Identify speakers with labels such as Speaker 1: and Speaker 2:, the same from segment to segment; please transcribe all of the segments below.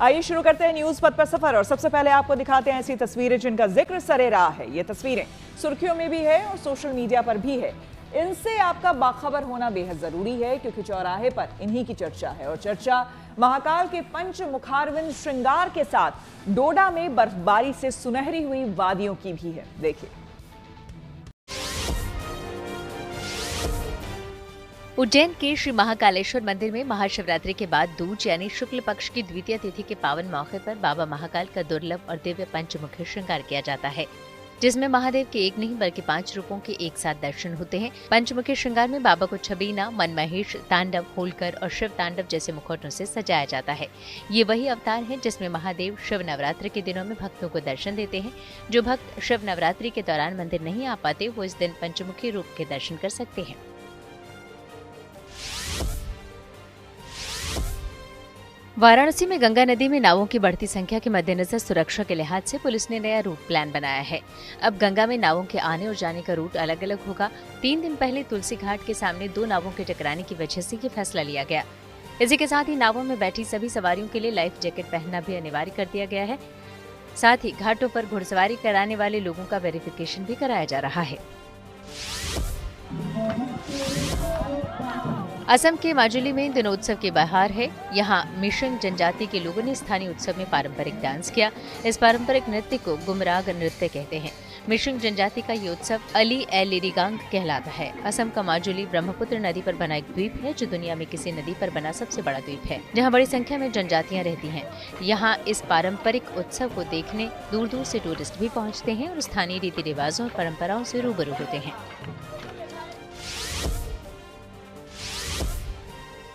Speaker 1: आइए शुरू करते हैं न्यूज पथ पर सफर और सबसे पहले आपको दिखाते हैं ऐसी तस्वीरें जिनका जिक्र सरेराह है। ये तस्वीरें सुर्खियों में भी है और सोशल मीडिया पर भी है। इनसे आपका बाखबर होना बेहद जरूरी है क्योंकि चौराहे पर इन्हीं की चर्चा है और चर्चा महाकाल के पंच मुखारविंद श्रृंगार के साथ डोडा में बर्फबारी से सुनहरी हुई वादियों की भी है। देखिए,
Speaker 2: उज्जैन के श्री महाकालेश्वर मंदिर में महाशिवरात्रि के बाद दूज यानी शुक्ल पक्ष की द्वितीय तिथि के पावन मौके पर बाबा महाकाल का दुर्लभ और दिव्य पंचमुखी श्रृंगार किया जाता है, जिसमें महादेव के एक नहीं बल्कि 5 रूपों के एक साथ दर्शन होते हैं। पंचमुखी श्रृंगार में बाबा को छबीना, मनमहेश, तांडव, होलकर और शिव तांडव जैसे मुखौटों से सजाया जाता है। ये वही अवतार है जिसमें महादेव शिव नवरात्रि के दिनों में भक्तों को दर्शन देते हैं। जो भक्त शिव नवरात्रि के दौरान मंदिर नहीं आ पाते वो इस दिन पंचमुखी रूप के दर्शन कर सकते हैं। वाराणसी में गंगा नदी में नावों की बढ़ती संख्या के मद्देनजर सुरक्षा के लिहाज से पुलिस ने नया रूट प्लान बनाया है। अब गंगा में नावों के आने और जाने का रूट अलग अलग होगा। 3 दिन पहले तुलसी घाट के सामने 2 नावों के टकराने की वजह से ये फैसला लिया गया। इसी के साथ ही नावों में बैठी सभी सवारियों के लिए लाइफ जैकेट पहनना भी अनिवार्य कर दिया गया है। साथ ही घाटों पर घुड़सवारी कराने वाले लोगों का वेरिफिकेशन भी कराया जा रहा है। असम के माजुली में दिनोत्सव की बहार है। यहाँ मिशंग जनजाति के लोगों ने स्थानीय उत्सव में पारंपरिक डांस किया। इस पारंपरिक नृत्य को गुमराग नृत्य कहते हैं। मिशंग जनजाति का ये उत्सव अली ए लिरिगांग कहलाता है। असम का माजुली ब्रह्मपुत्र नदी पर बना एक द्वीप है जो दुनिया में किसी नदी पर बना सबसे बड़ा द्वीप है, जहाँ बड़ी संख्या में जनजातियाँ रहती हैं। यहाँ इस पारंपरिक उत्सव को देखने दूर दूर से टूरिस्ट भी पहुँचते हैं और स्थानीय रीति रिवाजों और परंपराओं से रूबरू होते हैं।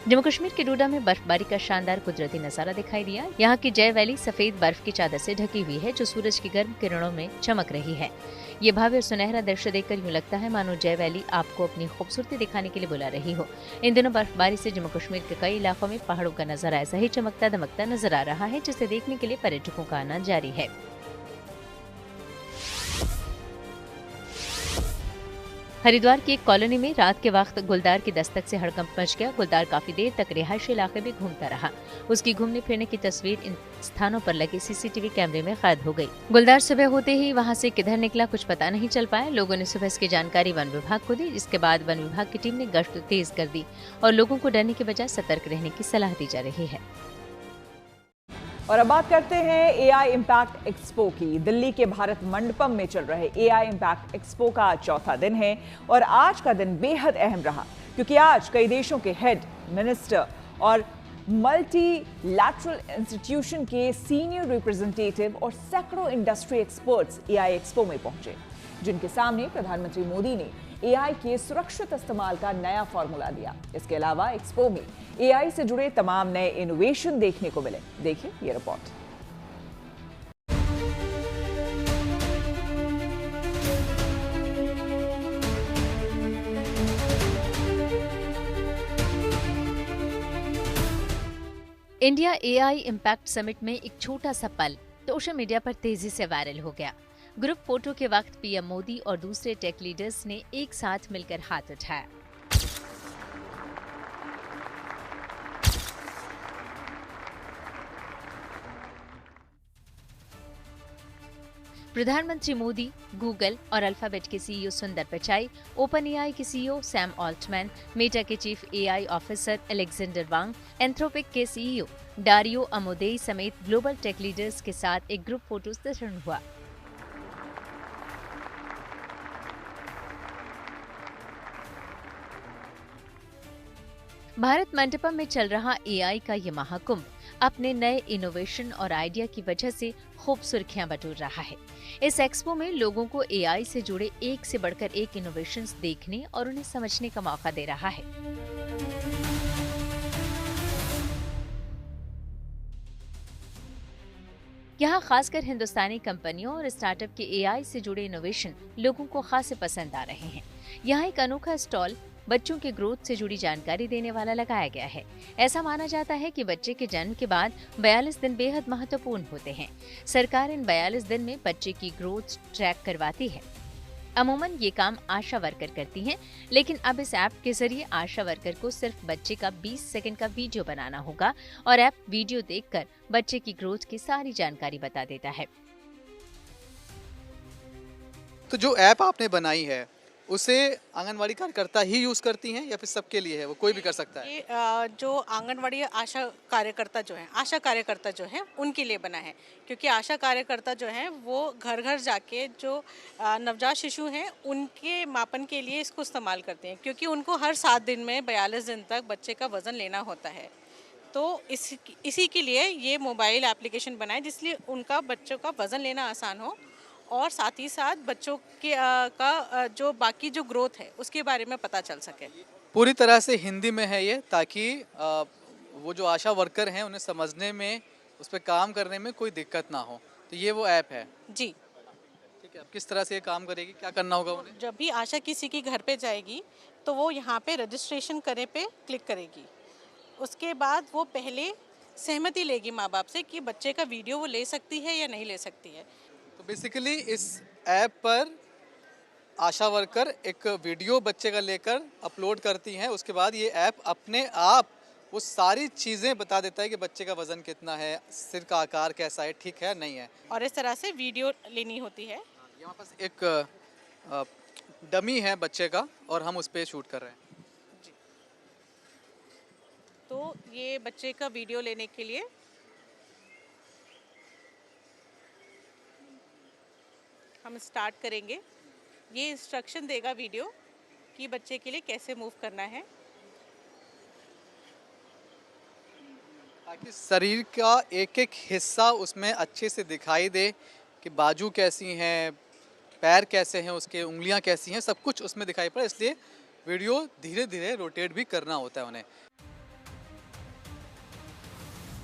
Speaker 2: जम्मू कश्मीर के डोडा में बर्फबारी का शानदार कुदरती नजारा दिखाई दिया। यहाँ की जय वैली सफेद बर्फ की चादर से ढकी हुई है जो सूरज की गर्म किरणों में चमक रही है। ये भव्य और सुनहरा दृश्य देखकर यूं लगता है मानो जय वैली आपको अपनी खूबसूरती दिखाने के लिए बुला रही हो। इन दिनों बर्फबारी से जम्मू कश्मीर के कई इलाकों में पहाड़ों का नजारा ऐसा ही चमकता दमकता नजर आ रहा है जिसे देखने के लिए पर्यटकों का आना जारी है। हरिद्वार की एक कॉलोनी में रात के वक्त गुलदार की दस्तक से हड़कंप मच गया। गुलदार काफी देर तक रिहायशी इलाके में घूमता रहा। उसकी घूमने फिरने की तस्वीर इन स्थानों पर लगे सीसीटीवी कैमरे में कैद हो गई। गुलदार सुबह होते ही वहां से किधर निकला कुछ पता नहीं चल पाया। लोगों ने सुबह इसकी जानकारी वन विभाग को दी, जिसके बाद वन विभाग की टीम ने गश्त तेज कर दी और लोगों को डरने के बजाय सतर्क रहने की सलाह दी जा रही है।
Speaker 1: और अब बात करते हैं एआई इम्पैक्ट एक्सपो की। दिल्ली के भारत मंडपम में चल रहे एआई इम्पैक्ट एक्सपो का आज चौथा दिन है और आज का दिन बेहद अहम रहा क्योंकि आज कई देशों के हेड, मिनिस्टर और मल्टीलैटरल इंस्टीट्यूशन के सीनियर रिप्रेजेंटेटिव और सैकड़ों इंडस्ट्री एक्सपर्ट्स एआई एक्सपो में पहुंचे, जिनके सामने प्रधानमंत्री मोदी ने एआई के सुरक्षित इस्तेमाल का नया फॉर्मूला दिया। इसके अलावा एक्सपो में एआई से जुड़े तमाम नए इनोवेशन देखने को मिले। देखिए ये report.
Speaker 2: India AI impact summit में एक छोटा सा पल सोशल मीडिया पर तेजी से वायरल हो गया। ग्रुप फोटो के वक्त पीएम मोदी और दूसरे टेक लीडर्स ने एक साथ मिलकर हाथ उठाया। प्रधानमंत्री मोदी, गूगल और अल्फाबेट के सीईओ सुंदर पिचाई, ओपन एआई के सीईओ सैम ऑल्टमैन, मेटा के चीफ एआई ऑफिसर अलेक्जेंडर वांग, एंथ्रोपिक के सीईओ डारियो अमोदेई समेत ग्लोबल टेक लीडर्स के साथ एक ग्रुप फोटो सेशन हुआ। भारत मंडपम में चल रहा एआई का ये महाकुंभ अपने नए इनोवेशन और आइडिया की वजह से खूब सुर्खियां बटोर रहा है। इस एक्सपो में लोगों को एआई से जुड़े एक से बढ़कर एक इनोवेशंस देखने और उन्हें समझने का मौका दे रहा है। यहाँ खासकर हिंदुस्तानी कंपनियों और स्टार्टअप के एआई से जुड़े इनोवेशन लोगों को खासे पसंद आ रहे हैं। यहाँ एक अनोखा स्टॉल बच्चों के ग्रोथ से जुड़ी जानकारी देने वाला लगाया गया है। ऐसा माना जाता है कि बच्चे के जन्म के बाद 42 दिन बेहद महत्वपूर्ण होते हैं। सरकार इन 42 दिन में बच्चे की ग्रोथ ट्रैक करवाती है। अमूमन ये काम आशा वर्कर करती हैं, लेकिन अब इस ऐप के जरिए आशा वर्कर को सिर्फ बच्चे का 20 सेकंड का वीडियो बनाना होगा और ऐप वीडियो देखकर बच्चे की ग्रोथ की सारी जानकारी बता देता है।
Speaker 3: तो जो ऐप आपने बनाई है उसे आंगनवाड़ी कार्यकर्ता ही यूज करती हैं या फिर सबके लिए है, वो कोई भी कर सकता है?
Speaker 4: ये जो आंगनवाड़ी आशा कार्यकर्ता जो है उनके लिए बना है, क्योंकि आशा कार्यकर्ता जो है वो घर घर जाके जो नवजात शिशु हैं उनके मापन के लिए इसको इस्तेमाल करते हैं, क्योंकि उनको हर 7 दिन में 42 दिन तक बच्चे का वज़न लेना होता है। तो इसी के लिए ये मोबाइल एप्लीकेशन बना है, जिसलिए उनका बच्चों का वज़न लेना आसान हो और साथ ही साथ बच्चों के का जो बाकी जो ग्रोथ है उसके बारे में पता चल सके।
Speaker 3: पूरी तरह से हिंदी में है ये, ताकि वो जो आशा वर्कर हैं उन्हें समझने में, उस पर काम करने में कोई दिक्कत ना हो। तो ये वो ऐप है
Speaker 4: जी।
Speaker 3: ठीक है, अब किस तरह से ये काम करेगी, क्या करना होगा उन्हें?
Speaker 4: जब भी आशा किसी के घर पे जाएगी तो वो यहाँ पे रजिस्ट्रेशन करे पे क्लिक करेगी। उसके बाद वो पहले सहमति लेगी माँ बाप से कि बच्चे का वीडियो वो ले सकती है या नहीं ले सकती है।
Speaker 3: तो बेसिकली इस ऐप पर आशा वर्कर एक वीडियो बच्चे का लेकर अपलोड करती हैं, उसके बाद ये ऐप अपने आप वो सारी चीज़ें बता देता है कि बच्चे का वज़न कितना है, सिर का आकार कैसा है, ठीक है नहीं है।
Speaker 4: और इस तरह से वीडियो लेनी होती है।
Speaker 3: यहाँ पास एक डमी है बच्चे का और हम उस पर शूट कर रहे हैं।
Speaker 4: तो ये बच्चे का वीडियो लेने के लिए हम स्टार्ट करेंगे। ये इंस्ट्रक्शन देगा वीडियो कि बच्चे के लिए कैसे मूव करना है,
Speaker 3: ताकि शरीर का एक एक हिस्सा उसमें अच्छे से दिखाई दे कि बाजू कैसी हैं, पैर कैसे हैं, उसके उंगलियां कैसी हैं, सब कुछ उसमें दिखाई पड़े। इसलिए वीडियो धीरे धीरे रोटेट भी करना होता है उन्हें।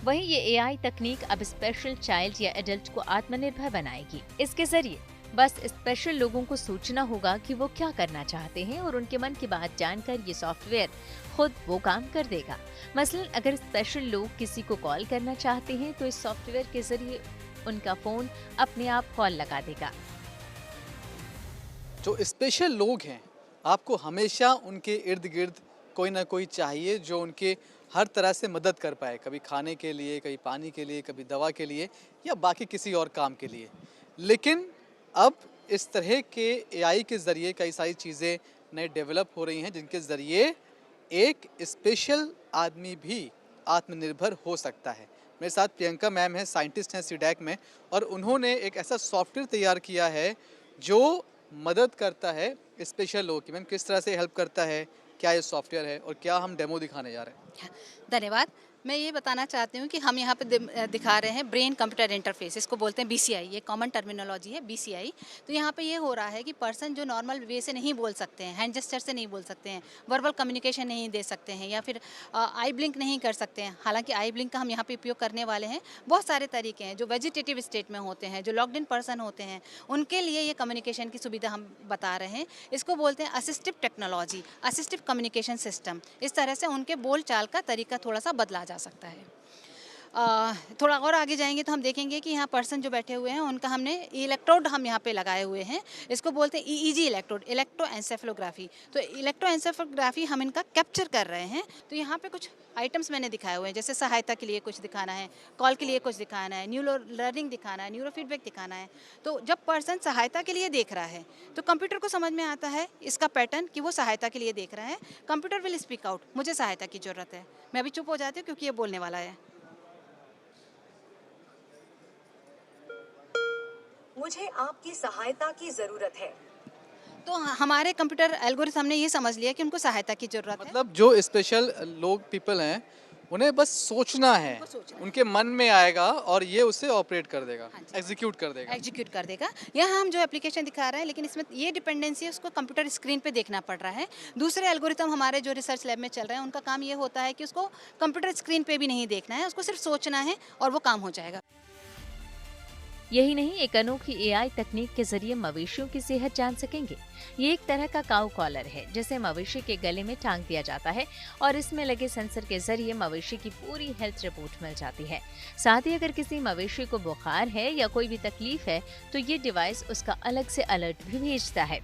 Speaker 2: वहीं ये एआई तकनीक अब स्पेशल चाइल्ड या एडल्ट को आत्मनिर्भर बनाएगी। इसके जरिए बस स्पेशल लोगों को सोचना होगा कि वो क्या करना चाहते हैं और उनके मन की बात जानकर ये सॉफ्टवेयर खुद वो काम कर देगा। मसलन अगर स्पेशल लोग किसी को कॉल करना चाहते हैं तो इस सॉफ्टवेयर के जरिए उनका फोन अपने आप कॉल लगा देगा।
Speaker 3: जो स्पेशल लोग हैं, आपको हमेशा उनके इर्द गिर्द कोई ना कोई चाहिए जो उनके हर तरह से मदद कर पाए, कभी खाने के लिए, कभी पानी के लिए, कभी दवा के लिए या बाकी किसी और काम के लिए। लेकिन अब इस तरह के एआई के ज़रिए कई सारी चीज़ें नए डेवलप हो रही हैं, जिनके ज़रिए एक स्पेशल आदमी भी आत्मनिर्भर हो सकता है। मेरे साथ प्रियंका मैम है, साइंटिस्ट हैं सीडैक में, और उन्होंने एक ऐसा सॉफ्टवेयर तैयार किया है जो मदद करता है स्पेशल लोगों की। मैम, किस तरह से हेल्प करता है, क्या ये सॉफ्टवेयर है और क्या हम डेमो दिखाने जा रहे हैं?
Speaker 5: धन्यवाद। मैं ये बताना चाहती हूँ कि हम यहाँ पे दिखा रहे हैं ब्रेन कंप्यूटर इंटरफेस, इसको बोलते हैं BCI। ये कॉमन टर्मिनोलॉजी है, BCI। तो यहाँ पे ये हो रहा है कि पर्सन जो नॉर्मल वे से नहीं बोल सकते हैं, हैंड जेस्चर से नहीं बोल सकते हैं, वर्बल कम्युनिकेशन नहीं दे सकते हैं, या फिर आई ब्लिंक नहीं कर सकते हैं। हालांकि आई ब्लिंक का हम यहाँ पे उपयोग करने वाले हैं। बहुत सारे तरीके हैं जो वेजिटेटिव स्टेट में होते हैं, जो लॉक्ड इन पर्सन होते हैं, उनके लिए ये कम्युनिकेशन की सुविधा हम बता रहे हैं। इसको बोलते हैं assistive technology, assistive communication system. इस तरह से उनके बोल चाल का तरीका थोड़ा सा बदला जा सकता है। थोड़ा और आगे जाएंगे तो हम देखेंगे कि यहाँ पर्सन जो बैठे हुए हैं उनका हमने इलेक्ट्रोड हम यहाँ पे लगाए हुए हैं। इसको बोलते हैं EEG इलेक्ट्रोड, इलेक्ट्रोएंसेफेलोग्राफी। तो इलेक्ट्रोएंसेफेलोग्राफी हम इनका कैप्चर कर रहे हैं। तो यहाँ पे कुछ आइटम्स मैंने दिखाए हुए हैं, जैसे सहायता के लिए कुछ दिखाना है, कॉल के लिए कुछ दिखाना है, न्यूरो लर्निंग दिखाना है, न्यूरो फीडबैक दिखाना है। तो जब पर्सन सहायता के लिए देख रहा है तो कंप्यूटर को समझ में आता है इसका पैटर्न कि वो सहायता के लिए देख रहा है। कंप्यूटर विल स्पीक आउट, मुझे सहायता की ज़रूरत है। मैं अभी चुप हो जाती हूँ क्योंकि ये बोलने वाला है।
Speaker 6: मुझे आपकी सहायता की जरूरत है।
Speaker 5: तो हमारे कंप्यूटर एल्गोरिथम ने ये समझ लिया कि उनको सहायता की जरूरत है।
Speaker 3: मतलब जो स्पेशल लोग पीपल हैं उन्हें बस सोचना है, उनके मन में आएगा और ये उसे ऑपरेट कर देगा, एग्जीक्यूट कर देगा।
Speaker 5: यहाँ हम जो एप्लीकेशन दिखा रहे हैं, लेकिन इसमें ये डिपेंडेंसी है उसको कंप्यूटर स्क्रीन पे देखना पड़ रहा है। दूसरे एल्गोरिथम हमारे जो रिसर्च लैब में चल रहे हैं उनका काम ये होता है कि उसको कंप्यूटर स्क्रीन पे भी नहीं देखना है, उसको सिर्फ सोचना है और वो काम हो जाएगा।
Speaker 2: यही नहीं, एक अनोखी एआई तकनीक के जरिए मवेशियों की सेहत जान सकेंगे। ये एक तरह का काऊ कॉलर है जिसे मवेशी के गले में टांग दिया जाता है और इसमें लगे सेंसर के जरिए मवेशी की पूरी हेल्थ रिपोर्ट मिल जाती है। साथ ही अगर किसी मवेशी को बुखार है या कोई भी तकलीफ है तो ये डिवाइस उसका अलग से अलर्ट भी भेजता है।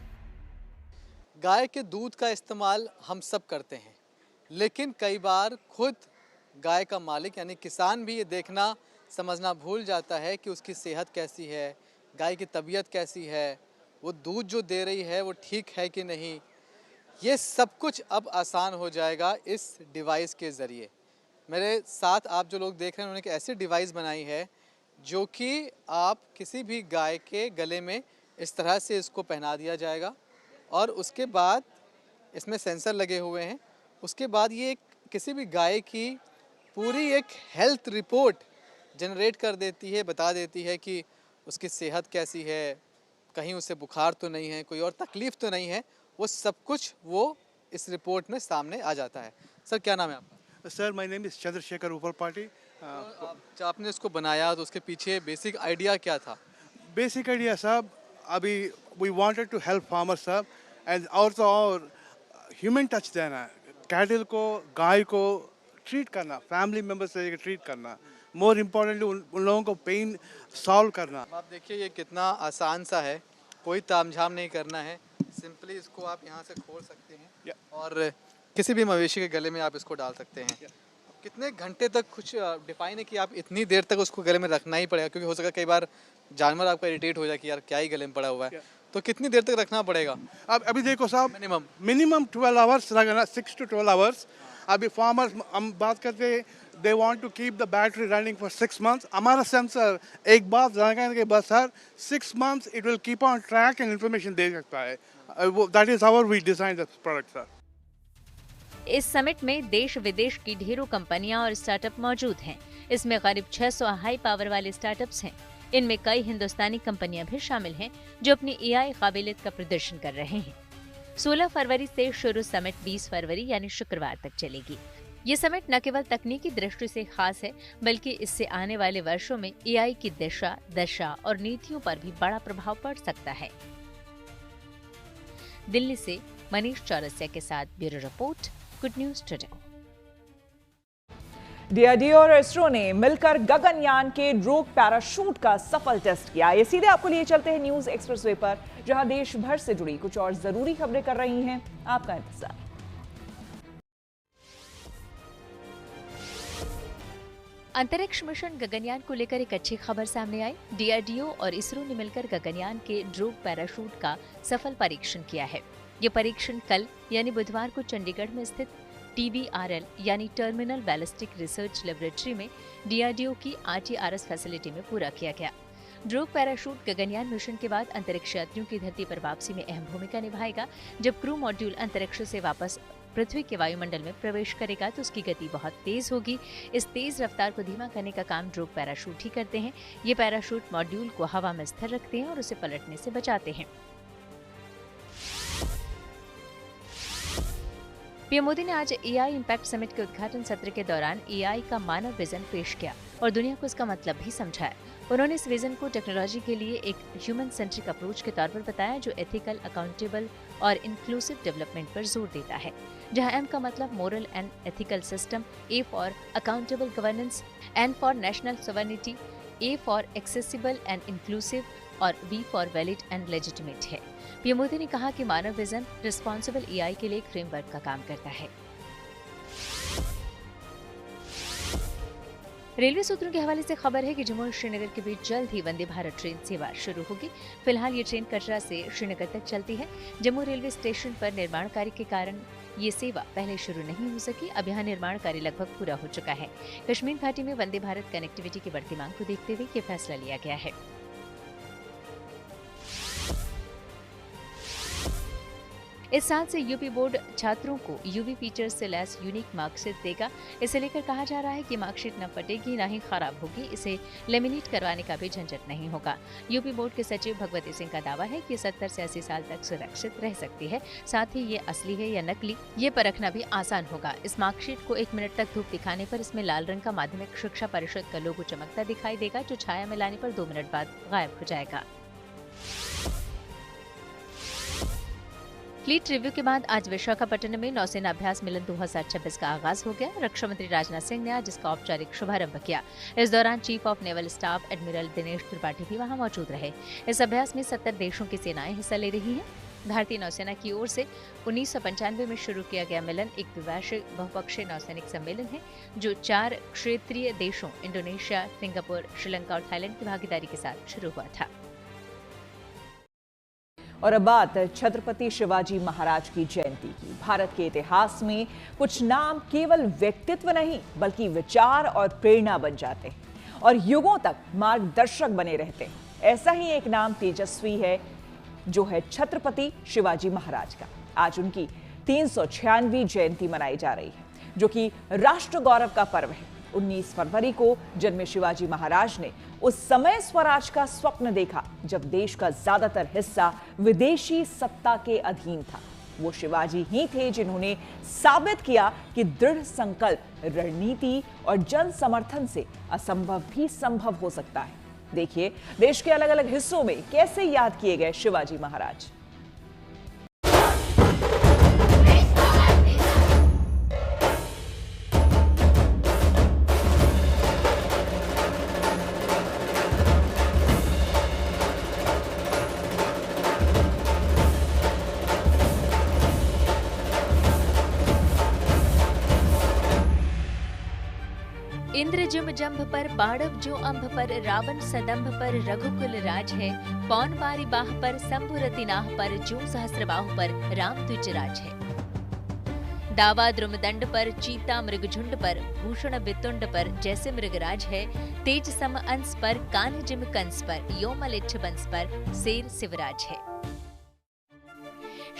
Speaker 3: गाय के दूध का इस्तेमाल हम सब करते हैं, लेकिन कई बार खुद गाय का मालिक यानी किसान भी ये देखना समझना भूल जाता है कि उसकी सेहत कैसी है, गाय की तबीयत कैसी है, वो दूध जो दे रही है वो ठीक है कि नहीं। ये सब कुछ अब आसान हो जाएगा इस डिवाइस के ज़रिए। मेरे साथ आप जो लोग देख रहे हैं उन्होंने एक ऐसी डिवाइस बनाई है जो कि आप किसी भी गाय के गले में इस तरह से इसको पहना दिया जाएगा और उसके बाद इसमें सेंसर लगे हुए हैं। उसके बाद ये किसी भी गाय की पूरी एक हेल्थ रिपोर्ट जनरेट कर देती है, बता देती है कि उसकी सेहत कैसी है, कहीं उसे बुखार तो नहीं है, कोई और तकलीफ़ तो नहीं है। वो सब कुछ वो इस रिपोर्ट में सामने आ जाता है। सर क्या नाम है आपका?
Speaker 7: Sir my name is Chandrashekhar Uparpati.
Speaker 3: जब आपने इसको बनाया तो उसके पीछे बेसिक आइडिया क्या था?
Speaker 7: बेसिक आइडिया साहब, अभी we wanted to help farmer साहब एंड ऑल्सो और ह्यूमन टच देना, कैटल को, गाय को ट्रीट करना, फैमिली मेम्बर से ट्रीट करना, मोर इम्पोर्टेंटली उन लोगों को पेन सॉल्व करना।
Speaker 3: आप देखिए ये कितना आसान सा है, कोई तामझाम नहीं करना है, सिंपली इसको आप यहाँ से खोल सकते हैं और किसी भी मवेशी के गले में आप इसको डाल सकते हैं। कितने घंटे तक कुछ डिफाइन है कि आप इतनी देर तक उसको गले में रखना ही पड़ेगा, क्योंकि हो सकता है कई बार जानवर आपका इरिटेट हो जाए कि यार क्या ही गले में पड़ा हुआ है, तो कितनी देर तक रखना पड़ेगा?
Speaker 7: अब अभी देखो साहब,
Speaker 3: मिनिमम
Speaker 7: 12 आवर्स रखना, 6 to 12 आवर्स। अभी फार्मर्स हम बात करते हैं, they want to keep the battery running for 6 months। हमारा सेंसर एक बार लगाने के बाद sir 6 months it will keep on track and information दे सकता है। That is how we design this product sir.
Speaker 2: इस समिट में देश विदेश की ढेरों कंपनियां और स्टार्टअप मौजूद हैं। इसमें करीब 600 हाई पावर वाले स्टार्टअप्स हैं। इनमें कई हिंदुस्तानी कंपनियां भी शामिल हैं जो अपनी एआई काबिलियत का प्रदर्शन कर रहे हैं। 16 फरवरी से शुरू समिट 20 फरवरी यानी शुक्रवार तक चलेगी। ये समिट न केवल तकनीकी दृष्टि से खास है, बल्कि इससे आने वाले वर्षों में एआई की दिशा, दशा और नीतियों पर भी बड़ा प्रभाव पड़ सकता है। दिल्ली से मनीष चौरसिया के साथ bureau report, good news today.
Speaker 1: DRDO और इसरो ने मिलकर गगनयान के रोग पैराशूट का सफल टेस्ट किया। ये सीधे आपको लिए चलते हैं न्यूज एक्सप्रेसवे पर, जहां देश भर से जुड़ी कुछ और जरूरी खबरें कर रही हैं आपका इंतजार।
Speaker 2: अंतरिक्ष मिशन गगनयान को लेकर एक अच्छी खबर सामने आई। डीआरडीओ और इसरो ने मिलकर गगनयान के ड्रोग पैराशूट का सफल परीक्षण किया है। ये परीक्षण कल यानी बुधवार को चंडीगढ़ में स्थित TBRL यानी टर्मिनल बैलिस्टिक रिसर्च लेबोरेटरी में डीआरडीओ की RTRS फैसिलिटी में पूरा किया गया। ड्रोग पैराशूट गगनयान मिशन के बाद अंतरिक्ष यात्रियों की धरती पर वापसी में अहम भूमिका निभाएगा। जब क्रू मॉड्यूल अंतरिक्ष से वापस पृथ्वी के वायुमंडल में प्रवेश करेगा तो उसकी गति बहुत तेज होगी। इस तेज रफ्तार को धीमा करने का काम ड्रोग पैराशूट ही करते हैं। ये पैराशूट मॉड्यूल को हवा में स्थिर रखते हैं और उसे पलटने से बचाते हैं। पीएम मोदी ने आज एआई इम्पैक्ट समिट के उद्घाटन सत्र के दौरान एआई का मानव विजन पेश किया और दुनिया को इसका मतलब भी समझाया। उन्होंने इस विजन को टेक्नोलॉजी के लिए एक ह्यूमन सेंट्रिक अप्रोच के तौर पर बताया, जो एथिकल, अकाउंटेबल और इंक्लूसिव डेवलपमेंट पर जोर देता है। जहां एम का मतलब moral and ethical system, A for accountable governance, N for national sovereignty, A for accessible and inclusive और V for valid and legitimate है। पीएम मोदी ने कहा कि मानव विजन रिस्पॉन्सिबल एआई के लिए एक फ्रेमवर्क का काम करता है। रेलवे सूत्रों के हवाले से खबर है कि जम्मू और श्रीनगर के बीच जल्द ही वंदे भारत ट्रेन सेवा शुरू होगी। फिलहाल ये ट्रेन कटरा से श्रीनगर तक चलती है। जम्मू रेलवे स्टेशन पर निर्माण कार्य के कारण ये सेवा पहले शुरू नहीं हो सकी। अब यहाँ निर्माण कार्य लगभग पूरा हो चुका है। कश्मीर घाटी में वंदे भारत कनेक्टिविटी की बढ़ती मांग को देखते हुए ये फैसला लिया गया है। इस साल से यूपी बोर्ड छात्रों को यूवी फीचर्स से लैस यूनिक मार्कशीट देगा। इसे लेकर कहा जा रहा है कि मार्कशीट न फटेगी न ही खराब होगी। इसे लेमिनेट करवाने का भी झंझट नहीं होगा। यूपी बोर्ड के सचिव भगवती सिंह का दावा है कि 70 से 80 साल तक सुरक्षित रह सकती है। साथ ही ये असली है या नकली ये परखना भी आसान होगा। इस मार्कशीट को 1 मिनट तक धूप दिखाने पर इसमें लाल रंग का माध्यमिक शिक्षा परिषद का लोगो चमकता दिखाई देगा, जो छाया में लाने पर 2 मिनट बाद गायब हो जाएगा। फ्लीट रिव्यू के बाद आज विशाखापट्टनम में नौसेना अभ्यास मिलन 2026 का आगाज हो गया। रक्षा मंत्री राजनाथ सिंह ने आज इसका औपचारिक शुभारंभ किया। इस दौरान chief of naval staff admiral Dinesh Tripathi भी वहां मौजूद रहे। इस अभ्यास में 70 देशों की सेनाएं हिस्सा ले रही हैं। भारतीय नौसेना की ओर से 1995 में शुरू किया गया मिलन एक द्विवार्षिक बहुपक्षीय नौसैनिक सम्मेलन है जो 4 क्षेत्रीय देशों इंडोनेशिया, सिंगापुर, श्रीलंका और थाईलैंड की भागीदारी के साथ शुरू हुआ था।
Speaker 1: और अब बात छत्रपति शिवाजी महाराज की जयंती की। भारत के इतिहास में कुछ नाम केवल व्यक्तित्व नहीं बल्कि विचार और प्रेरणा बन जाते हैं और युगों तक मार्गदर्शक बने रहते हैं। ऐसा ही एक नाम तेजस्वी है जो है छत्रपति शिवाजी महाराज का। आज उनकी 396वीं जयंती मनाई जा रही है जो कि राष्ट्र गौरव का पर्व है। 19 फरवरी को जन्मे शिवाजी महाराज ने उस समय स्वराज का स्वप्न देखा जब देश का ज्यादातर हिस्सा विदेशी सत्ता के अधीन था। वो शिवाजी ही थे जिन्होंने साबित किया कि दृढ़ संकल्प, रणनीति और जन समर्थन से असंभव भी संभव हो सकता है। देखिए देश के अलग अलग हिस्सों में कैसे याद किए गए शिवाजी महाराज।
Speaker 2: इंद्रजिम जंभ पर बाड़व जो अंभ पर रावण सदंभ पर रघुकुल राज है। पौन बारी बाह पर शंभुरति नाह पर जो सहस्रबाहु पर राम द्विज राज है। दावा द्रुमदंड पर चीता मृगझुंड पर भूषण बितुंड पर जैसे मृगराज है। तेज सम अंश पर कान्ह जिम कंस पर योमलिच्छ बंस पर शेर शिवराज है।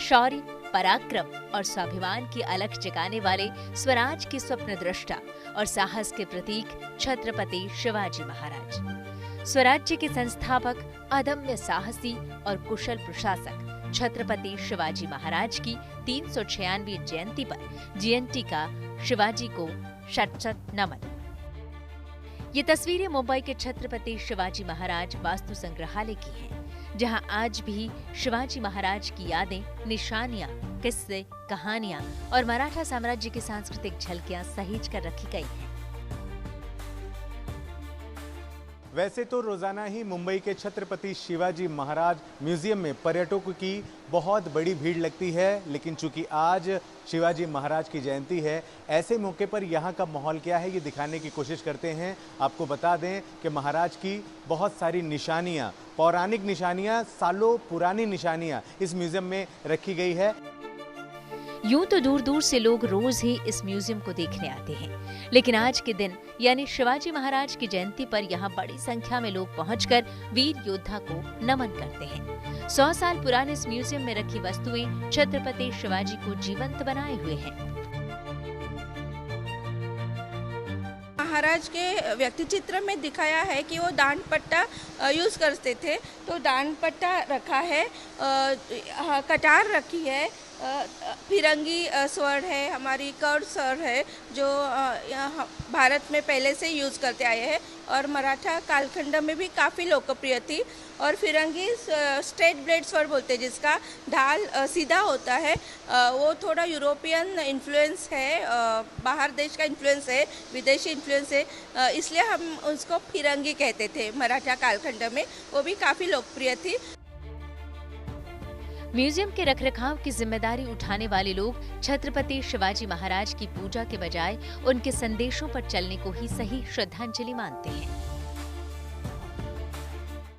Speaker 2: शौर्य, पराक्रम और स्वाभिमान की अलख जगाने वाले स्वराज के स्वप्न दृष्टा और साहस के प्रतीक छत्रपति शिवाजी महाराज। स्वराज्य के संस्थापक, अदम्य साहसी और कुशल प्रशासक छत्रपति शिवाजी महाराज की 396वीं जयंती पर जीएनटी का शिवाजी को शत-शत नमन। ये तस्वीरें मुंबई के छत्रपति शिवाजी महाराज वास्तु संग्रहालय की हैं, जहां आज भी शिवाजी महाराज की यादें, निशानियां, किस्से, कहानियां और मराठा साम्राज्य की सांस्कृतिक झलकियां सहेज कर रखी गई हैं।
Speaker 8: वैसे तो रोजाना ही मुंबई के छत्रपति शिवाजी महाराज म्यूजियम में पर्यटकों की बहुत बड़ी भीड़ लगती है, लेकिन चूंकि आज शिवाजी महाराज की जयंती है, ऐसे मौके पर यहाँ का माहौल क्या है ये दिखाने की कोशिश करते हैं। आपको बता दें कि महाराज की बहुत सारी निशानियाँ, पौराणिक निशानियाँ, सालों पुरानी निशानियाँ इस म्यूजियम में रखी गई है।
Speaker 2: यूं तो दूर दूर से लोग रोज ही इस म्यूजियम को देखने आते हैं, लेकिन आज के दिन यानी शिवाजी महाराज की जयंती पर यहाँ बड़ी संख्या में लोग पहुंचकर वीर योद्धा को नमन करते हैं। 100 साल पुराने इस म्यूजियम में रखी वस्तुएं छत्रपति शिवाजी को जीवंत बनाए हुए हैं।
Speaker 9: महाराज के व्यक्ति चित्र में दिखाया है कि वो दान पट्टा यूज़ करते थे, तो दान पट्टा रखा है, कटार रखी है, फिरंगी स्वर्ण है, हमारी कर्ड स्वर्ण है जो भारत में पहले से यूज़ करते आए हैं और मराठा कालखंड में भी काफ़ी लोकप्रिय थी। और फिरंगी स्ट्रेट ब्लेड स्वर्ण बोलते हैं जिसका ढाल सीधा होता है, वो थोड़ा यूरोपियन इन्फ्लुएंस है, बाहर देश का इन्फ्लुएंस है, विदेशी इन्फ्लुएंस है, इसलिए हम उसको फिरंगी कहते थे मराठा कालखंड में, वो भी काफ़ी लोकप्रिय थी।
Speaker 2: म्यूजियम के रखरखाव की जिम्मेदारी उठाने वाले लोग छत्रपति शिवाजी महाराज की पूजा के बजाय उनके संदेशों पर चलने को ही सही श्रद्धांजलि मानते हैं।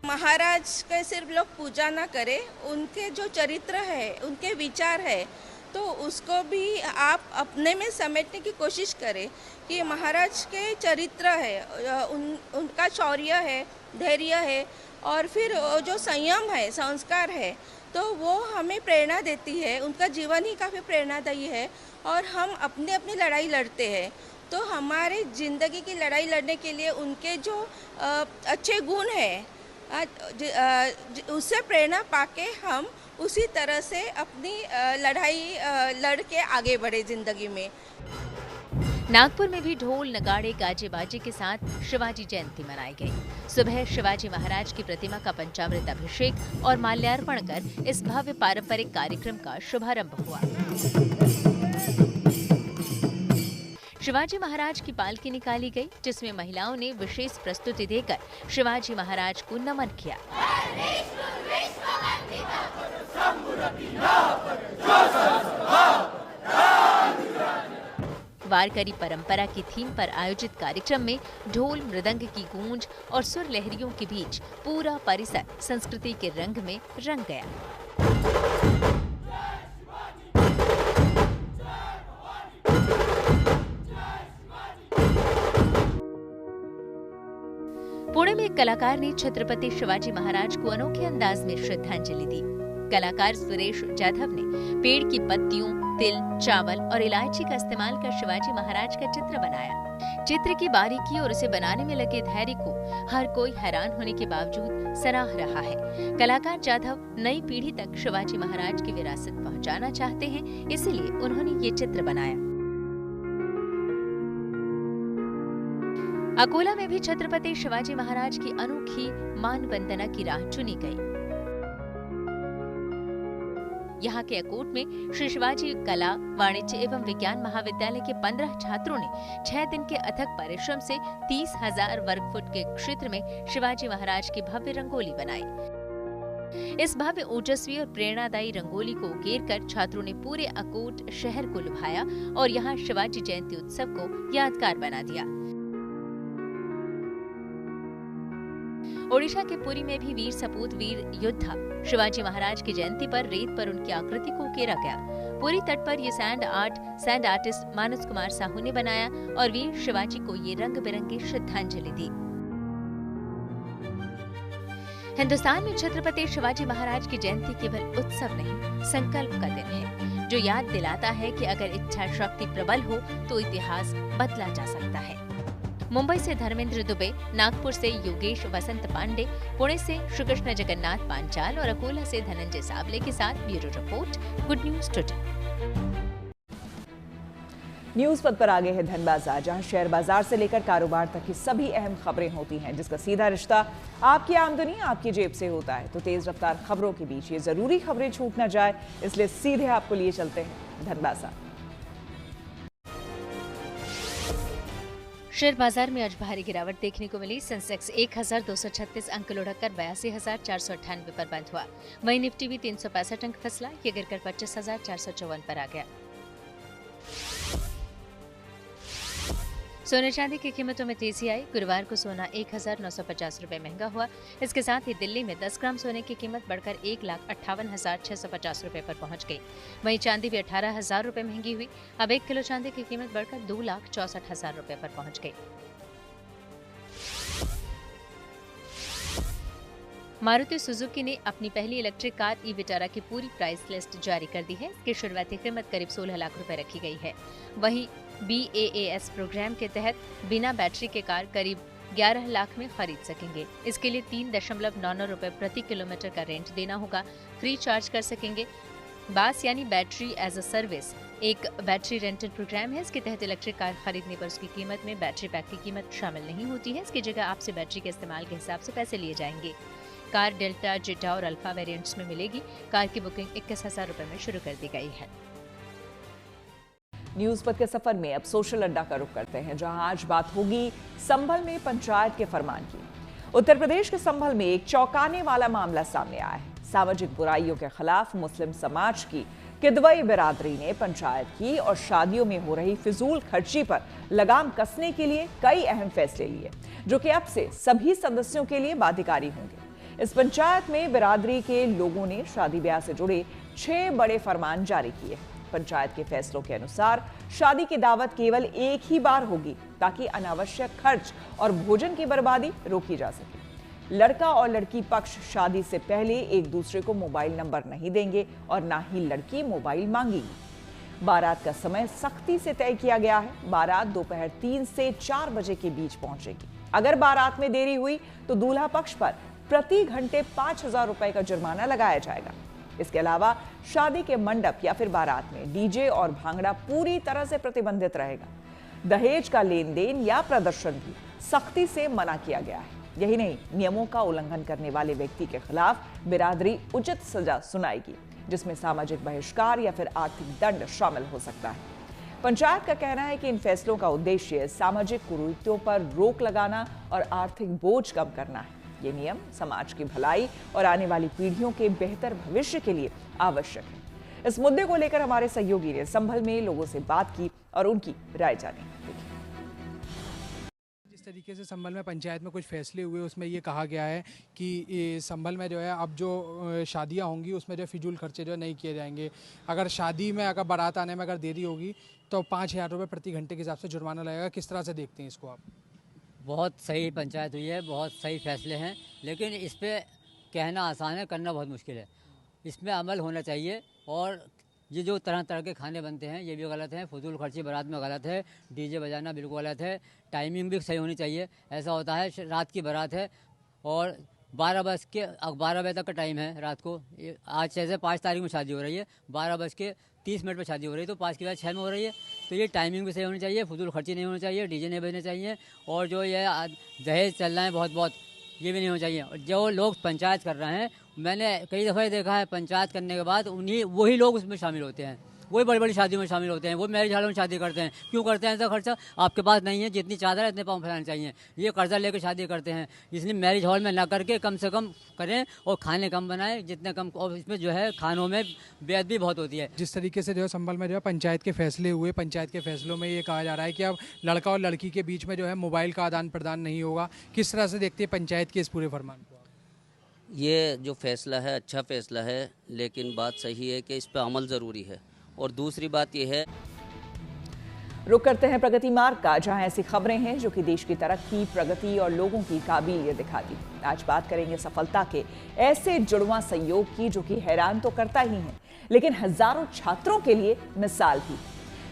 Speaker 9: महाराज के सिर्फ लोग पूजा ना करें, उनके जो चरित्र है, उनके विचार है, तो उसको भी आप अपने में समेटने की कोशिश करें कि महाराज के चरित्र है, उनका शौर्य है, धैर्य है और फिर जो संयम है, संस्कार है, तो वो हमें प्रेरणा देती है। उनका जीवन ही काफ़ी प्रेरणादायी है और हम अपनी अपनी लड़ाई लड़ते हैं, तो हमारे ज़िंदगी की लड़ाई लड़ने के लिए उनके जो अच्छे गुण हैं उससे प्रेरणा पाके हम उसी तरह से अपनी लड़ाई लड़ के आगे बढ़े ज़िंदगी में।
Speaker 2: नागपुर में भी ढोल, नगाड़े, गाजे बाजे के साथ शिवाजी जयंती मनाई गई। सुबह शिवाजी महाराज की प्रतिमा का पंचामृत अभिषेक और माल्यार्पण कर इस भव्य पारंपरिक कार्यक्रम का शुभारंभ हुआ। शिवाजी महाराज की पालकी निकाली गई, जिसमें महिलाओं ने विशेष प्रस्तुति देकर शिवाजी महाराज को नमन किया। वारकरी परंपरा की थीम पर आयोजित कार्यक्रम में ढोल मृदंग की गूंज और सुर लहरियों के बीच पूरा परिसर संस्कृति के रंग में रंग गया। पुणे में एक कलाकार ने छत्रपति शिवाजी महाराज को अनोखे अंदाज में श्रद्धांजलि दी। कलाकार सुरेश जाधव ने पेड़ की पत्तियों, तिल, चावल और इलायची का इस्तेमाल कर शिवाजी महाराज का चित्र बनाया। चित्र की बारीकी और उसे बनाने में लगे धैर्य को हर कोई हैरान होने के बावजूद सराह रहा है। कलाकार जाधव नई पीढ़ी तक शिवाजी महाराज की विरासत पहुंचाना चाहते हैं, इसीलिए उन्होंने ये चित्र बनाया। अकोला में भी छत्रपति शिवाजी महाराज की अनोखी मान वंदना की राह चुनी गई। यहाँ के अकोट में श्री शिवाजी कला, वाणिज्य एवं विज्ञान महाविद्यालय के 15 छात्रों ने 6 दिन के अथक परिश्रम से 30,000 वर्ग फुट के क्षेत्र में शिवाजी महाराज की भव्य रंगोली बनाई। इस भव्य, ओजस्वी और प्रेरणादायी रंगोली को उकेरकर छात्रों ने पूरे अकोट शहर को लुभाया और यहाँ शिवाजी जयंती उत्सव को यादगार बना दिया। ओडिशा के पुरी में भी वीर सपूत वीर योद्धा शिवाजी महाराज की जयंती पर रेत पर उनकी आकृति को उकेरा गया। पुरी तट पर ये सैंड आर्टिस्ट मानस कुमार साहू ने बनाया और वीर शिवाजी को ये रंग बिरंगी श्रद्धांजलि दी। हिंदुस्तान में छत्रपति शिवाजी महाराज की जयंती केवल उत्सव नहीं, संकल्प का दिन है, जो याद दिलाता है कि अगर इच्छा शक्ति प्रबल हो तो इतिहास बदला जा सकता है। मुंबई से धर्मेंद्र दुबे, नागपुर से योगेश वसंत पांडे, पुणे से श्रीकृष्ण जगन्नाथ पांचाल और अकोला से धनंजय सावले के साथ bureau report, good news today.
Speaker 1: News पद पर आगे है धन बाजार, जहां शेयर बाजार से लेकर कारोबार तक की सभी अहम खबरें होती हैं, जिसका सीधा रिश्ता आपकी आमदनी आपकी जेब से होता है। तो तेज रफ्तार खबरों के बीच ये जरूरी खबरें छूट न जाए, इसलिए सीधे आपको लिए चलते हैं धन बाजार।
Speaker 2: शेयर बाजार में आज भारी गिरावट देखने को मिली। सेंसेक्स 1236 अंक लुढ़ककर 82,498 पर बंद हुआ। वहीं निफ्टी भी 365 अंक खसला, ये गिरकर 25,454 पर आ गया। सोने चांदी की कीमतों में तेजी आई। गुरुवार को सोना 1,950 रुपए महंगा हुआ। इसके साथ ही दिल्ली में 10 ग्राम सोने की कीमत बढ़कर 1,58,650 रुपए पर पहुंच गई। वहीं चांदी भी 18,000 रुपए महंगी हुई। अब 1 किलो चांदी की कीमत बढ़कर 2,64,000 रुपए पर पहुंच गई। मारुति सुजुकी ने अपनी पहली इलेक्ट्रिक कार ई विटारा की पूरी प्राइस लिस्ट जारी कर दी है। इसकी शुरुआती कीमत करीब 16 लाख रुपए रखी गई है। वहीं BAAS प्रोग्राम के तहत बिना बैटरी के कार करीब 11 लाख में खरीद सकेंगे। इसके लिए 3.99 रुपए प्रति किलोमीटर का रेंट देना होगा। फ्री चार्ज कर सकेंगे। बास यानी बैटरी एज अ सर्विस एक बैटरी रेंटल प्रोग्राम है। इसके तहत इलेक्ट्रिक कार खरीदने पर उसकी कीमत में बैटरी पैक की कीमत शामिल नहीं होती है। इसकी जगह आपसे बैटरी के इस्तेमाल के हिसाब से पैसे लिए जाएंगे। कार डेल्टा, जेटा और अल्फा वेरिएंट्स में मिलेगी। कार की बुकिंग 21,000 रुपए में शुरू कर दी गई है।
Speaker 1: न्यूज पद के सफर में अब सोशल अड्डा का रुख करते हैं, जहां आज बात होगी संभल में पंचायत के फरमान की। उत्तर प्रदेश के संभल में एक चौंकाने वाला मामला सामने आया है। सामाजिक बुराइयों के खिलाफ मुस्लिम समाज की किदवई बिरादरी ने पंचायत की और शादियों में हो रही फिजूल खर्ची पर लगाम कसने के लिए कई अहम फैसले लिए, जो कि अब से सभी सदस्यों के लिए बाध्यकारी होंगे। इस पंचायत में बिरादरी के लोगों ने शादी ब्याह से जुड़े 6 बड़े फरमान जारी किए। पंचायत के फैसलों के अनुसार शादी की दावत केवल एक ही बार होगी, ताकि अनावश्यक खर्च और भोजन की बर्बादी रोकी जा सके। लड़का और लड़की पक्ष शादी से पहले एक दूसरे को मोबाइल नंबर नहीं देंगे और ना ही लड़की मोबाइल मांगेगी। बारात का समय सख्ती से तय किया गया है। बारात दोपहर 3 से 4 बजे के बीच पहुंचेगी। अगर बारात में देरी हुई तो दूल्हा पक्ष पर प्रति घंटे 5,000 रुपए का जुर्माना लगाया जाएगा। इसके अलावा शादी के मंडप या फिर बारात में डीजे और भांगड़ा पूरी तरह से प्रतिबंधित रहेगा। दहेज का लेन देन या प्रदर्शन भी सख्ती से मना किया गया है। यही नहीं, नियमों का उल्लंघन करने वाले व्यक्ति के खिलाफ बिरादरी उचित सजा सुनाएगी, जिसमें सामाजिक बहिष्कार या फिर आर्थिक दंड शामिल हो सकता है। पंचायत का कहना है कि इन फैसलों का उद्देश्य सामाजिक कुरीतियों पर रोक लगाना और आर्थिक बोझ कम करना है। ये नियम समाज की भलाई और आने वाली पीढ़ियों के बेहतर भविष्य के लिए आवश्यक है। इस मुद्दे को लेकर हमारे सहयोगी ने संभल में लोगों से बात की और उनकी राय जानी।
Speaker 10: जिस तरीके से संभल में पंचायत में कुछ फैसले हुए उसमें ये कहा गया है कि संभल में जो है अब जो शादियां होंगी उसमें जो फिजूल खर्चे जो नहीं किए जाएंगे। अगर शादी में अगर बारात आने में अगर देरी होगी तो 5,000 रुपये प्रति घंटे के हिसाब से जुर्माना लगेगा। किस तरह से देखते हैं इसको आप?
Speaker 11: बहुत सही पंचायत हुई है, बहुत सही फैसले हैं, लेकिन इस पर कहना आसान है, करना बहुत मुश्किल है। इसमें अमल होना चाहिए। और ये जो तरह तरह के खाने बनते हैं ये भी गलत है, फजूल खर्ची बारात में गलत है, डीजे बजाना बिल्कुल गलत है, टाइमिंग भी सही होनी चाहिए। ऐसा होता है रात की बारात है और 12 बजे तक का टाइम है रात को। आज जैसे 5 तारीख में शादी हो रही है, 12:30 पर शादी हो रही है, तो 5 के बाद 6 में हो रही है। तो ये टाइमिंग भी सही होनी चाहिए, फजूल खर्ची नहीं होनी चाहिए, डीजे नहीं बजने चाहिए, और जो ये दहेज चल रहा है बहुत ये भी नहीं होना चाहिए। और जो लोग पंचायत कर रहे हैं, मैंने कई दफ़ा देखा है पंचायत करने के बाद वही लोग उसमें शामिल होते हैं, वही बड़ी बड़ी शादियों में शामिल होते हैं, वो मैरिज हॉल में शादी करते हैं। क्यों करते हैं ऐसा खर्चा? आपके पास नहीं है, जितनी चादर है इतने पाँव फैलाने चाहिए, ये कर्जा लेकर शादी करते हैं। इसलिए मैरिज हॉल में ना करके कम से कम करें और खाने कम बनाएं, जितने कम। और इसमें जो है खानों में बेअदबी बहुत होती है।
Speaker 10: जिस तरीके से जो है संभल में जो है पंचायत के फैसले हुए, पंचायत के फैसलों में ये कहा जा रहा है कि अब लड़का और लड़की के बीच में जो है मोबाइल का आदान प्रदान नहीं होगा। किस तरह से देखते हैं पंचायत के इस पूरे फरमान को?
Speaker 12: ये जो फैसला है अच्छा फैसला है, लेकिन बात सही है कि इस पर अमल ज़रूरी है। और दूसरी बात यह है,
Speaker 1: रुक करते हैं प्रगति मार्ग का, जहां ऐसी खबरें हैं जो कि देश की तरक्की, प्रगति और लोगों की काबिलियत दिखाती। आज बात करेंगे सफलता के ऐसे जुड़वां संयोग की जो कि हैरान तो करता ही है, लेकिन हजारों छात्रों के लिए मिसाल भी।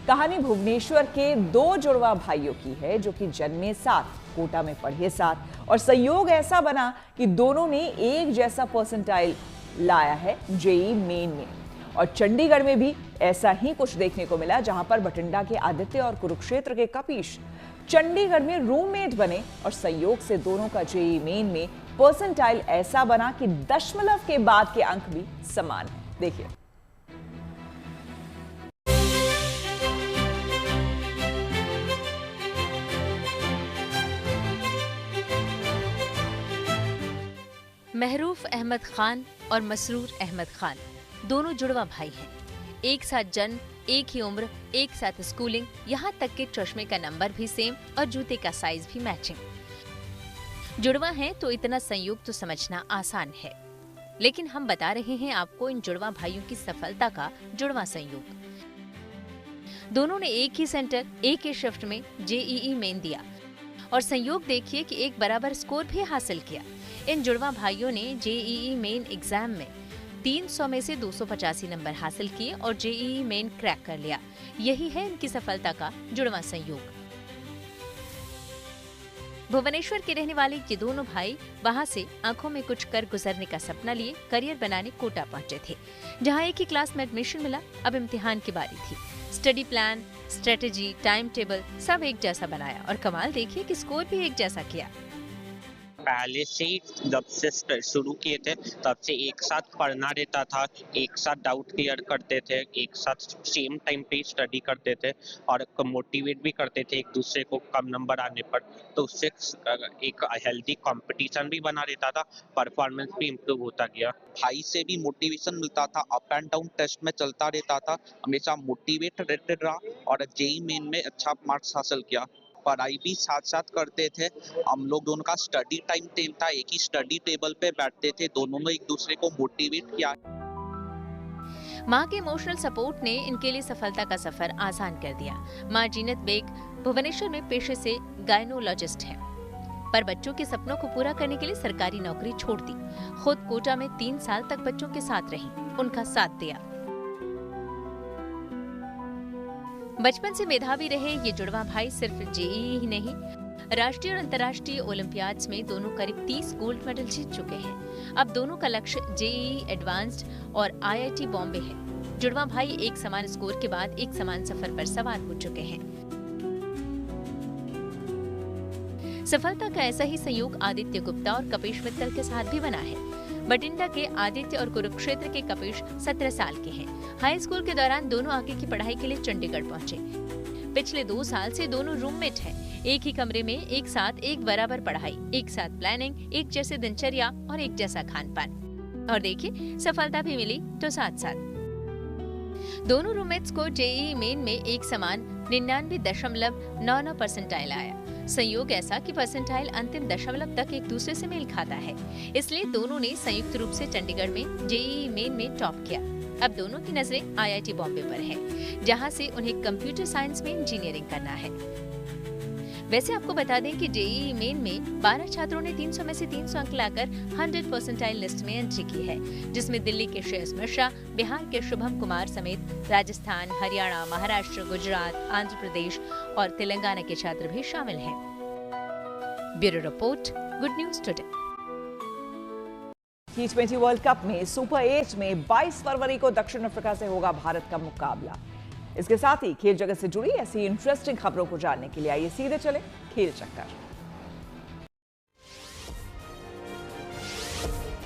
Speaker 1: कहानी भुवनेश्वर के 2 जुड़वा भाइयों की है जो कि जन्मे साथ, कोटा में पढ़े साथ, और संयोग ऐसा बना कि दोनों ने एक जैसा परसेंटाइल लाया है जेईई मेन में। और चंडीगढ़ में भी ऐसा ही कुछ देखने को मिला, जहां पर बठिंडा के आदित्य और कुरुक्षेत्र के कपीश चंडीगढ़ में रूममेट बने और संयोग से दोनों का जेईई मेन में परसेंटाइल ऐसा बना कि दशमलव के बाद के अंक भी समान है। देखिए।
Speaker 2: महरूफ अहमद खान और मसरूर अहमद खान दोनों जुड़वा भाई हैं। एक साथ जन्म, एक ही उम्र, एक साथ स्कूलिंग, यहाँ तक कि चश्मे का नंबर भी सेम और जूते का साइज भी मैचिंग। जुड़वा हैं तो इतना संयोग तो समझना आसान है, लेकिन हम बता रहे हैं आपको इन जुड़वा भाइयों की सफलता का जुड़वा संयोग। दोनों ने एक ही सेंटर, एक ही शिफ्ट में जेईई मेन दिया और संयोग देखिए कि एक बराबर स्कोर भी हासिल किया। इन जुड़वा भाइयों ने जेईई मेन एग्जाम में 300 में से 285 नंबर हासिल किए और जेईई मेन क्रैक कर लिया। यही है इनकी सफलता का जुड़वा संयोग। भुवनेश्वर के रहने वाले ये दोनों भाई वहां से आंखों में कुछ कर गुजरने का सपना लिए करियर बनाने कोटा पहुंचे थे, जहां एक ही क्लास में एडमिशन मिला। अब इम्तिहान की बारी थी। Study plan, strategy, time table सब एक जैसा बनाया और कमाल देखिए कि स्कोर भी एक जैसा किया।
Speaker 13: पहले से जब से शुरू किए थे तब से एक साथ पढ़ना रहता था, एक साथ डाउट क्लियर करते थे, एक साथ सेम टाइम पे स्टडी करते थे और मोटिवेट भी करते थे एक दूसरे को कम नंबर आने पर। तो उससे एक हेल्दी कंपटीशन भी बना रहता था, परफॉर्मेंस भी इम्प्रूव होता गया। भाई से भी मोटिवेशन मिलता था, अप एंड डाउन टेस्ट में चलता रहता था, हमेशा मोटिवेट रहते रहा और जेईई मेन में अच्छा मार्क्स हासिल किया। पढ़ाई भी साथ साथ करते थे। हम लोग दोनों का स्टडी टाइम टेबल था, एक ही स्टडी टेबल पे बैठते थे, दोनों ने एक दूसरे को मोटिवेट किया।
Speaker 2: माँ के इमोशनल सपोर्ट ने इनके लिए सफलता का सफर आसान कर दिया। माँ जीनत बेग भुवनेश्वर में पेशे से गायनोलॉजिस्ट हैं, पर बच्चों के सपनों को पूरा करने के लिए सरकारी नौकरी छोड़ दी। खुद कोटा में 3 साल तक बच्चों के साथ रहीं, उनका साथ दिया। बचपन से मेधावी रहे ये जुड़वा भाई सिर्फ जेईई ही नहीं, राष्ट्रीय और अंतर्राष्ट्रीय ओलंपियाड्स में दोनों करीब 30 गोल्ड मेडल जीत चुके हैं। अब दोनों का लक्ष्य जेईई एडवांस्ड और आईआईटी बॉम्बे है। जुड़वा भाई एक समान स्कोर के बाद एक समान सफर पर सवार हो चुके हैं। सफलता का ऐसा ही संयोग आदित्य गुप्ता और कपीश मित्तल के साथ भी बना है। बठिंडा के आदित्य और कुरुक्षेत्र के कपीश 17 साल के हैं। हाई स्कूल के दौरान दोनों आगे की पढ़ाई के लिए चंडीगढ़ पहुंचे। पिछले 2 साल से दोनों रूममेट हैं। एक ही कमरे में एक साथ एक बराबर पढ़ाई, एक साथ प्लानिंग, एक जैसे दिनचर्या और एक जैसा खान पान। और देखिए सफलता भी मिली तो साथ साथ। दोनों रूममेट्स को जेईई मेन में एक समान 99.99 परसेंटाइल आया। संयोग ऐसा कि परसेंटाइल अंतिम दशमलव तक एक दूसरे से मेल खाता है, इसलिए दोनों ने संयुक्त रूप से चंडीगढ़ में जेईई मेन में टॉप किया। अब दोनों की नजरें आईआईटी बॉम्बे पर है, जहां से उन्हें कंप्यूटर साइंस में इंजीनियरिंग करना है। वैसे आपको बता दें कि जेईई मेन में 12 छात्रों ने 300 में से 300 अंक लाकर 100 परसेंटाइल लिस्ट में एंट्री की है, जिसमें दिल्ली के श्रेयस मिश्रा, बिहार के शुभम कुमार समेत राजस्थान, हरियाणा, महाराष्ट्र, गुजरात, आंध्र प्रदेश और तेलंगाना के छात्र भी शामिल हैं। Bureau report, good news today.
Speaker 1: T20 world cup में सुपर 8 में 22 फरवरी को दक्षिण अफ्रीका से होगा भारत का मुकाबला। इसके साथ ही खेल जगत से जुड़ी ऐसी इंटरेस्टिंग खबरों को जानने के लिए आइए सीधे चले खेल चक्कर।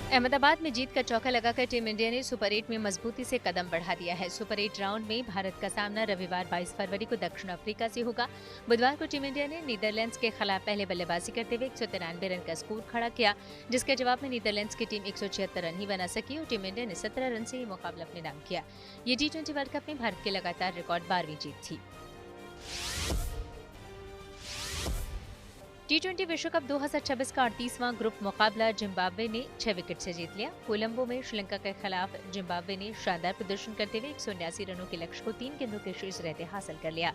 Speaker 2: अहमदाबाद में जीत का चौका लगाकर टीम इंडिया ने सुपर 8 में मजबूती से कदम बढ़ा दिया है। सुपर 8 राउंड में भारत का सामना रविवार 22 फरवरी को दक्षिण अफ्रीका से होगा। बुधवार को टीम इंडिया ने नीदरलैंड्स के खिलाफ पहले बल्लेबाजी करते हुए 193 रन का स्कोर खड़ा किया, जिसके जवाब में नीदरलैंड्स की टीम 176 रन ही बना सकी और टीम इंडिया ने 17 रन से ये मुकाबला अपने नाम किया। ये T20 वर्ल्ड कप में भारत की लगातार रिकॉर्ड 12वीं जीत थी। T20 विश्व कप 2026 का 38वां ग्रुप मुकाबला जिम्बाब्वे ने 6 विकेट से जीत लिया। कोलंबो में श्रीलंका के खिलाफ जिम्बाब्वे ने शानदार प्रदर्शन करते हुए 179 रनों के लक्ष्य को 3 गेंदों के शेष रहते हासिल कर लिया।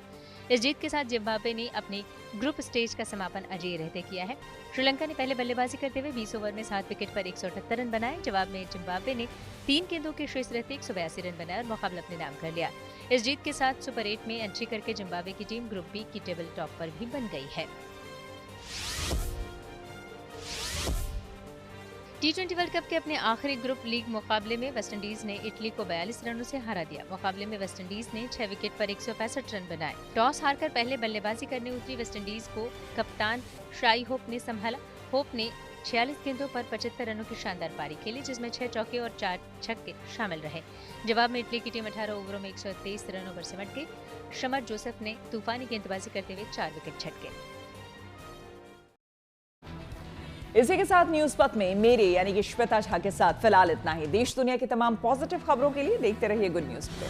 Speaker 2: इस जीत के साथ जिम्बाब्वे ने अपने ग्रुप स्टेज का समापन अजेय रहते किया है। श्रीलंका ने पहले बल्लेबाजी करते हुए 20 ओवर में 7 विकेट पर 178 रन बनाए। जवाब में जिम्बाब्वे ने 3 गेंदों के शेष रहते 182 रन बनाए और मुकाबला अपने नाम कर लिया। इस जीत के साथ सुपर 8 में एंट्री करके जिम्बाब्वे की टीम ग्रुप बी की टेबल टॉप पर भी बन गई है। T20 वर्ल्ड कप के अपने आखिरी ग्रुप लीग मुकाबले में वेस्टइंडीज ने इटली को 42 रनों से हरा दिया। मुकाबले में वेस्टइंडीज ने 6 विकेट पर 165 रन बनाए। टॉस हारकर पहले बल्लेबाजी करने उतरी वेस्टइंडीज को कप्तान शाई होप ने संभाला। होप ने 46 गेंदों पर 75 रनों की शानदार पारी खेली, जिसमें 6 चौके और 4 छक्के शामिल रहे। जवाब में इटली की टीम 18 ओवरों में 123 रनों पर सिमट गई। शमर जोसेफ ने तूफानी गेंदबाजी करते हुए 4 विकेट झटके।
Speaker 1: इसी के साथ न्यूज पथ में मेरे यानी कि श्वेता झा के साथ फिलहाल इतना ही। देश दुनिया की तमाम पॉजिटिव खबरों के लिए देखते रहिए गुड न्यूज पे।